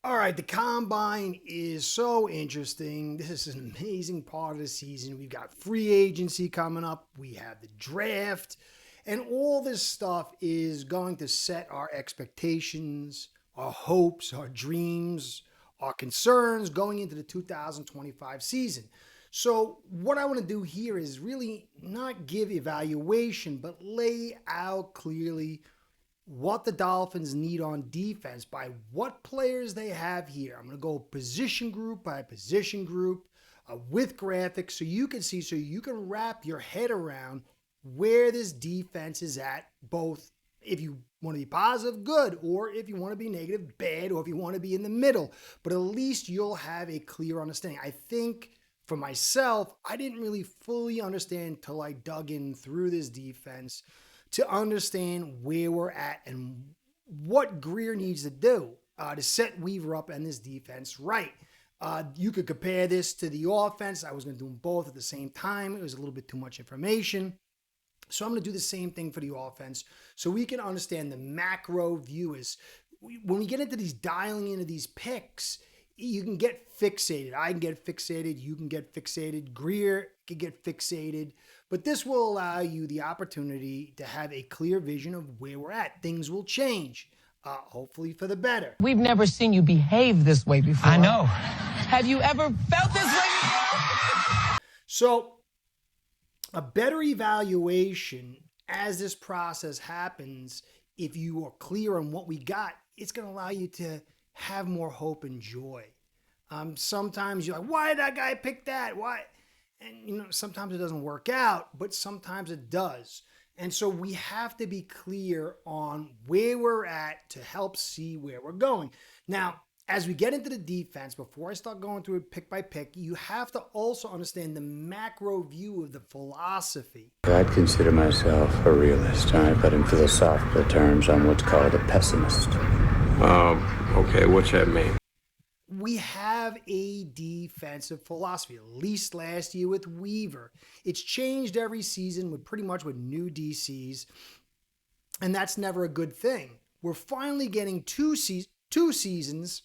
All right, the combine is so interesting. This is an amazing part of the season. We've got free agency coming up, we have the draft, and all this stuff is going to set our expectations, our hopes, our dreams, our concerns going into the 2025 season. So, what I want to do here is really not give evaluation, but lay out clearly what the Dolphins need on defense by what players they have here. I'm going to go position group by position group with graphics so you can see, so you can wrap your head around where this defense is at, both if you want to be positive, good, or if you want to be negative, bad, or if you want to be in the middle. But at least you'll have a clear understanding. I think for myself, I didn't really fully understand until I dug in through this defense to understand where we're at and what Grier needs to do to set Weaver up and this defense right. You could compare this to the offense. I was going to do them both at the same time. It was a little bit too much information. So I'm going to do the same thing for the offense so we can understand the macro view. Is when we get into these dialing into these picks, you can get fixated. I can get fixated. You can get fixated. Grier can get fixated. But this will allow you the opportunity to have a clear vision of where we're at. Things will change, hopefully for the better. We've never seen you behave this way before. I know. Have you ever felt this way before? So, a better evaluation as this process happens, if you are clear on what we got, it's going to allow you to have more hope and joy. Sometimes you're like, why did that guy pick that? Why? And, sometimes it doesn't work out, but sometimes it does. And so we have to be clear on where we're at to help see where we're going. Now, as we get into the defense, before I start going through it pick by pick, you have to also understand the macro view of the philosophy. I'd consider myself a realist, but in philosophical terms, I'm what's called a pessimist. Okay, what's that mean? We have a defensive philosophy, at least last year with Weaver. It's changed every season with pretty much with new DCs, and that's never a good thing. We're finally getting two seasons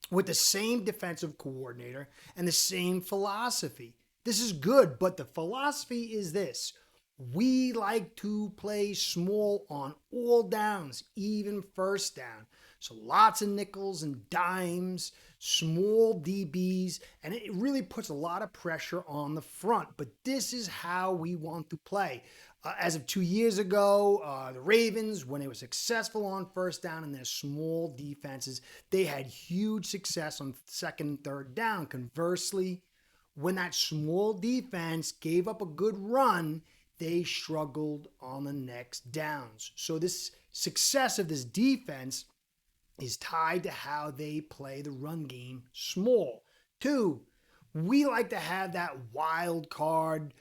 with the same defensive coordinator and the same philosophy. This is good, but the philosophy is this. We like to play small on all downs, even first down. So lots of nickels and dimes, small DBs, and it really puts a lot of pressure on the front. But this is how we want to play. As of 2 years ago, the Ravens, when they were successful on first down in their small defenses, they had huge success on second and third down. Conversely, when that small defense gave up a good run, they struggled on the next downs. So this success of this defense is tied to how they play the run game small. 2, we like to have that wild card,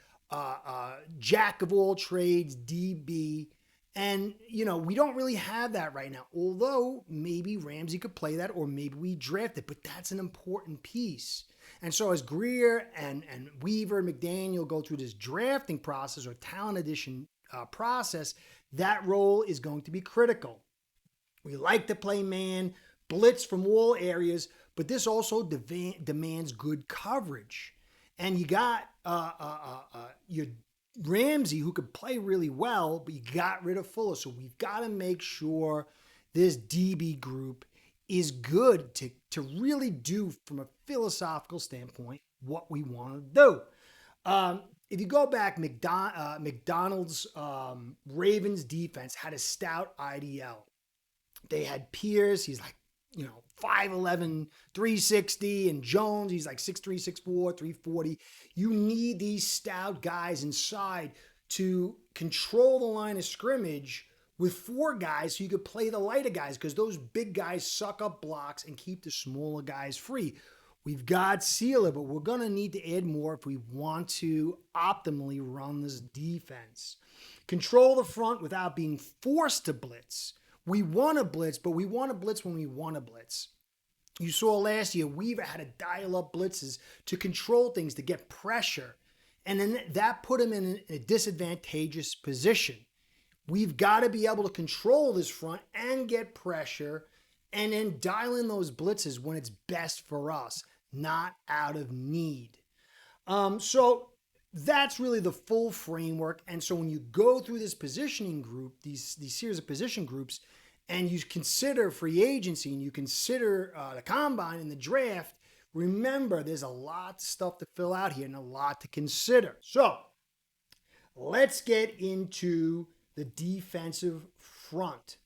jack of all trades, DB. And, we don't really have that right now. Although maybe Ramsey could play that, or maybe we draft it, but that's an important piece. And so as Grier and Weaver and McDaniel go through this drafting process or talent addition process, that role is going to be critical. We like to play man, blitz from all areas, but this also demands good coverage. And you got your Ramsey, who could play really well, but you got rid of Fuller. So we've got to make sure this DB group is good to really do, from a philosophical standpoint, what we want to do. If you go back, McDonald's Ravens defense had a stout IDL. They had Pierce, he's like, 5'11", 360, and Jones, he's like 6'3", 6'4", 340. You need these stout guys inside to control the line of scrimmage with 4 guys so you could play the lighter guys, because those big guys suck up blocks and keep the smaller guys free. We've got Sealer, but we're going to need to add more if we want to optimally run this defense. Control the front without being forced to blitz. We want to blitz, but we want to blitz when we want to blitz. You saw last year, Weaver had to dial up blitzes to control things, to get pressure. And then that put him in a disadvantageous position. We've got to be able to control this front and get pressure and then dial in those blitzes when it's best for us, not out of need. So that's really the full framework. And so when you go through this positioning group, these series of position groups, and you consider free agency and you consider the combine and the draft, remember there's a lot of stuff to fill out here and a lot to consider. So let's get into the defensive front.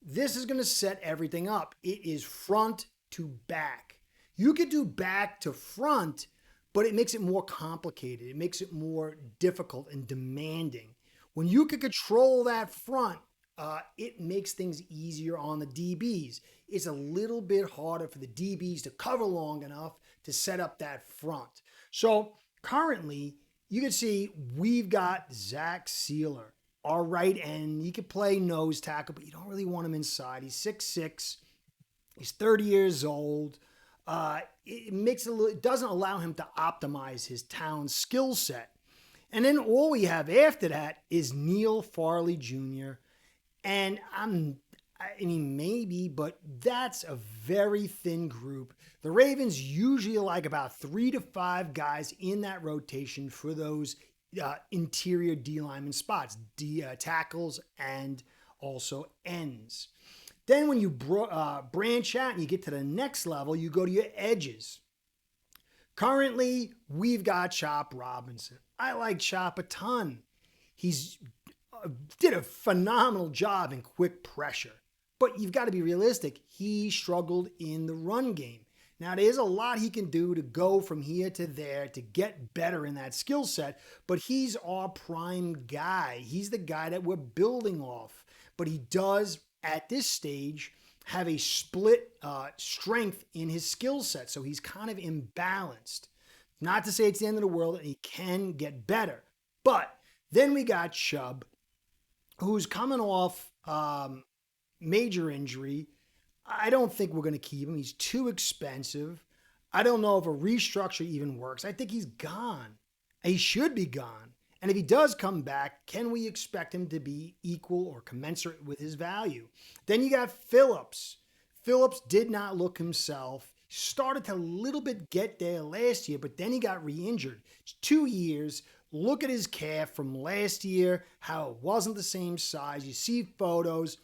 This is going to set everything up. It is front to back. You could do back to front, but it makes it more complicated. It makes it more difficult and demanding. When you can control that front, it makes things easier on the DBs. It's a little bit harder for the DBs to cover long enough to set up that front. So currently, you can see we've got Zach Sealer, our right end. He could play nose tackle, but you don't really want him inside. He's 6'6". He's 30 years old. It doesn't allow him to optimize his talent skill set. And then all we have after that is Neil Farley Jr. And maybe, but that's a very thin group. The Ravens usually like about 3 to 5 guys in that rotation for those interior D lineman spots, tackles and also ends. Then when you branch out and you get to the next level, you go to your edges. Currently, we've got Chop Robinson. I like Chop a ton. He's did a phenomenal job in quick pressure. But you've got to be realistic. He struggled in the run game. Now, there's a lot he can do to go from here to there to get better in that skill set, but he's our prime guy. He's the guy that we're building off. But he does, at this stage, have a split strength in his skill set, so he's kind of imbalanced. Not to say it's the end of the world, and he can get better. But then we got Chubb, who's coming off major injury. I don't think we're going to keep him. He's too expensive. I don't know if a restructure even works. I think he's gone. He should be gone. And if he does come back, can we expect him to be equal or commensurate with his value? Then you got Phillips. Phillips did not look himself. Started to a little bit get there last year, but then he got re-injured. It's 2 years. Look at his calf from last year, how it wasn't the same size. You see photos.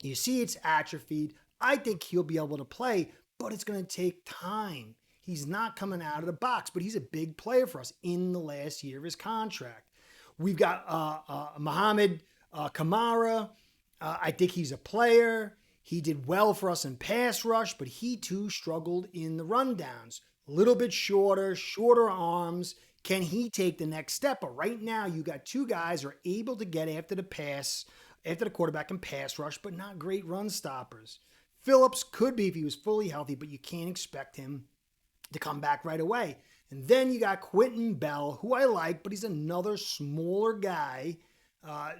You see it's atrophied. I think he'll be able to play, but it's going to take time. He's not coming out of the box, but he's a big player for us in the last year of his contract. We've got Mohamed Kamara. I think he's a player. He did well for us in pass rush, but he too struggled in the rundowns. A little bit shorter arms. Can he take the next step? But right now, you got 2 guys who are able to get after the quarterback and pass rush, but not great run stoppers. Phillips could be if he was fully healthy, but you can't expect him to come back right away. And then you got Quentin Bell, who I like, but he's another smaller guy,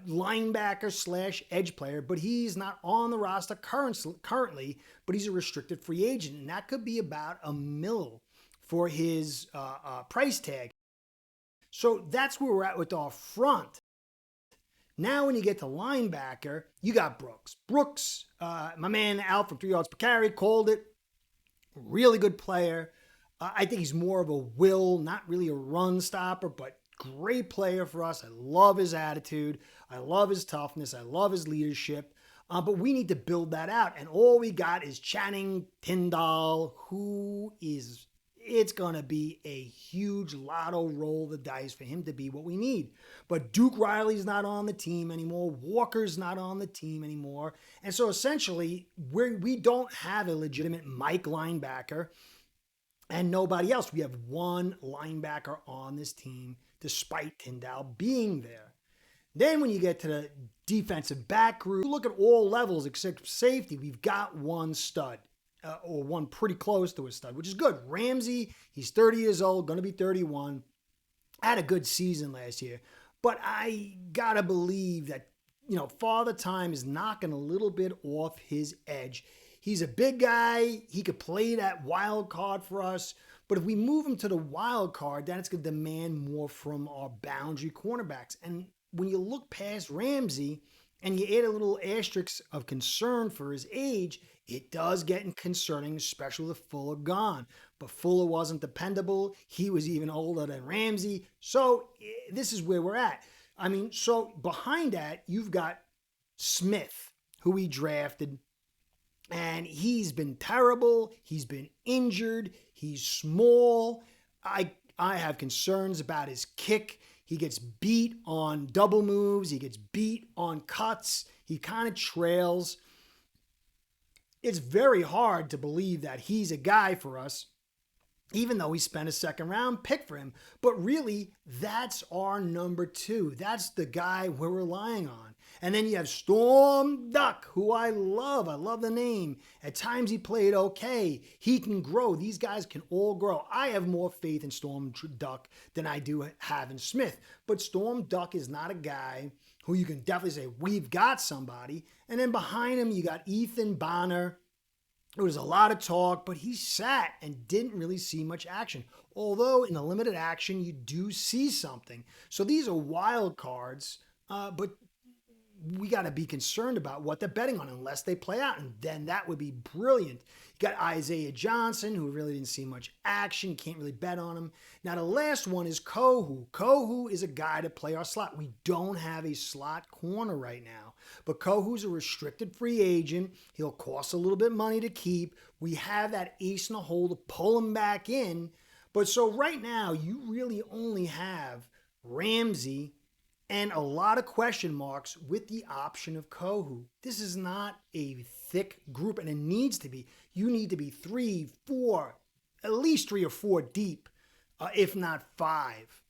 linebacker / edge player, but he's not on the roster currently, but he's a restricted free agent, and that could be about $1 million for his price tag. So that's where we're at with our front. Now, when you get to linebacker, you got Brooks. Brooks, my man out from 3 yards per carry, called it. Really good player. I think he's more of a will, not really a run stopper, but great player for us. I love his attitude. I love his toughness. I love his leadership. But we need to build that out. And all we got is Channing Tindall, it's going to be a huge lotto roll the dice for him to be what we need. But Duke Riley's not on the team anymore. Walker's not on the team anymore. And so essentially, we don't have a legitimate Mike linebacker and nobody else. We have one linebacker on this team, despite Tindall being there. Then when you get to the defensive back group, look at all levels except safety. We've got one stud. Or one pretty close to a stud, which is good. Ramsey, he's 30 years old, going to be 31. Had a good season last year. But I got to believe that, Father Time is knocking a little bit off his edge. He's a big guy. He could play that wild card for us. But if we move him to the wild card, then it's going to demand more from our boundary cornerbacks. And when you look past Ramsey, and you add a little asterisk of concern for his age, it does get concerning, especially with Fuller gone. But Fuller wasn't dependable. He was even older than Ramsey. So this is where we're at. I mean, so behind that, you've got Smith, who we drafted, and he's been terrible. He's been injured. He's small. I have concerns about his kick. He gets beat on double moves. He gets beat on cuts. He kind of trails. It's very hard to believe that he's a guy for us, even though we spent a second round pick for him. But really, that's our number 2. That's the guy we're relying on. And then you have Storm Duck, who I love. I love the name. At times he played okay. He can grow. These guys can all grow. I have more faith in Storm Duck than I do have in Smith. But Storm Duck is not a guy who you can definitely say, we've got somebody. And then behind him, you got Ethan Bonner. There was a lot of talk, but he sat and didn't really see much action. Although in a limited action, you do see something. So these are wild cards, but we got to be concerned about what they're betting on unless they play out. And then that would be brilliant. You got Isaiah Johnson, who really didn't see much action. Can't really bet on him. Now, the last one is Kohu. Kohu is a guy to play our slot. We don't have a slot corner right now. But Kohu's a restricted free agent. He'll cost a little bit of money to keep. We have that ace in the hole to pull him back in. But so right now, you really only have Ramsey and a lot of question marks with the option of Kohu. This is not a thick group, and it needs to be. You need to be 3, 4, at least 3 or 4 deep, if not 5.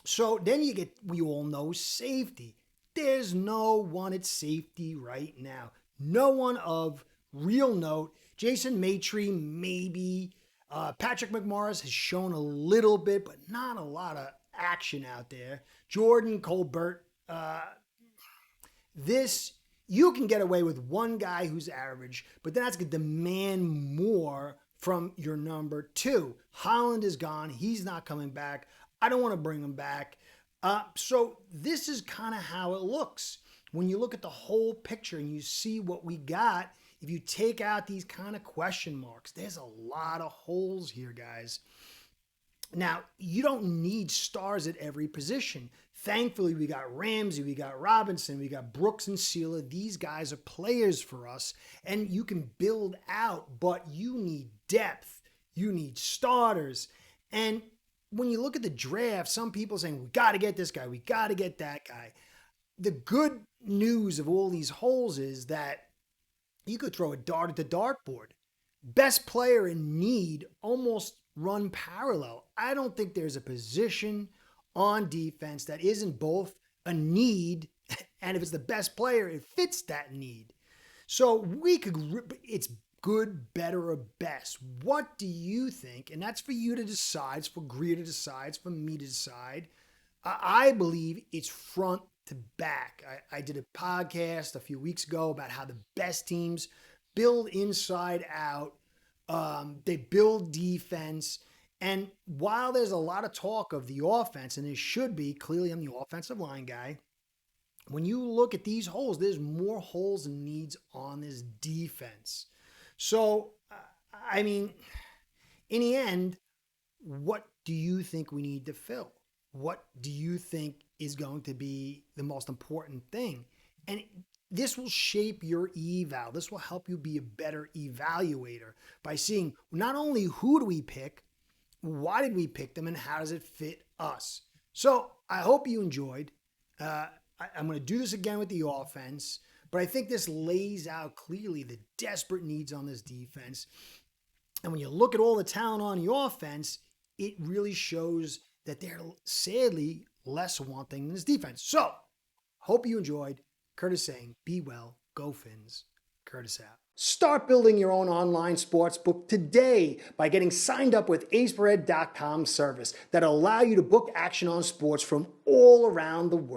So then you get, we all know, safety. There's no one at safety right now. No one of real note. Jason Maitre, maybe. Patrick McMorris has shown a little bit, but not a lot of action out there. Jordan Colbert, you can get away with one guy who's average, but that's going to demand more from your number 2. Holland is gone. He's not coming back. I don't want to bring him back. So this is kind of how it looks. When you look at the whole picture and you see what we got, if you take out these kind of question marks, there's a lot of holes here, guys. Now, you don't need stars at every position. Thankfully, we got Ramsey, we got Robinson, we got Brooks and Sealer. These guys are players for us, and you can build out, but you need depth. You need starters. And when you look at the draft, some people are saying, we got to get this guy, we got to get that guy. The good news of all these holes is that you could throw a dart at the dartboard. Best player in need almost run parallel. I don't think there's a position on defense that isn't both a need, and if it's the best player, it fits that need. So we could, it's good, better, or best. What do you think? And that's for you to decide. It's for Grier to decide. It's for me to decide. I believe it's front to back. I did a podcast a few weeks ago about how the best teams build inside out. They build defense. And while there's a lot of talk of the offense, and there should be, clearly I'm the offensive line guy, when you look at these holes, there's more holes and needs on this defense. So, I mean, in the end, what do you think we need to fill? What do you think is going to be the most important thing? And this will shape your eval. This will help you be a better evaluator by seeing not only who do we pick, why did we pick them, and how does it fit us? So I hope you enjoyed. I'm going to do this again with the offense, but I think this lays out clearly the desperate needs on this defense. And when you look at all the talent on the offense, it really shows that they're sadly less wanting than this defense. So hope you enjoyed. Curtis saying, be well, go Fins. Curtis out. Start building your own online sportsbook today by getting signed up with aceperhead.com service that allow you to book action on sports from all around the world.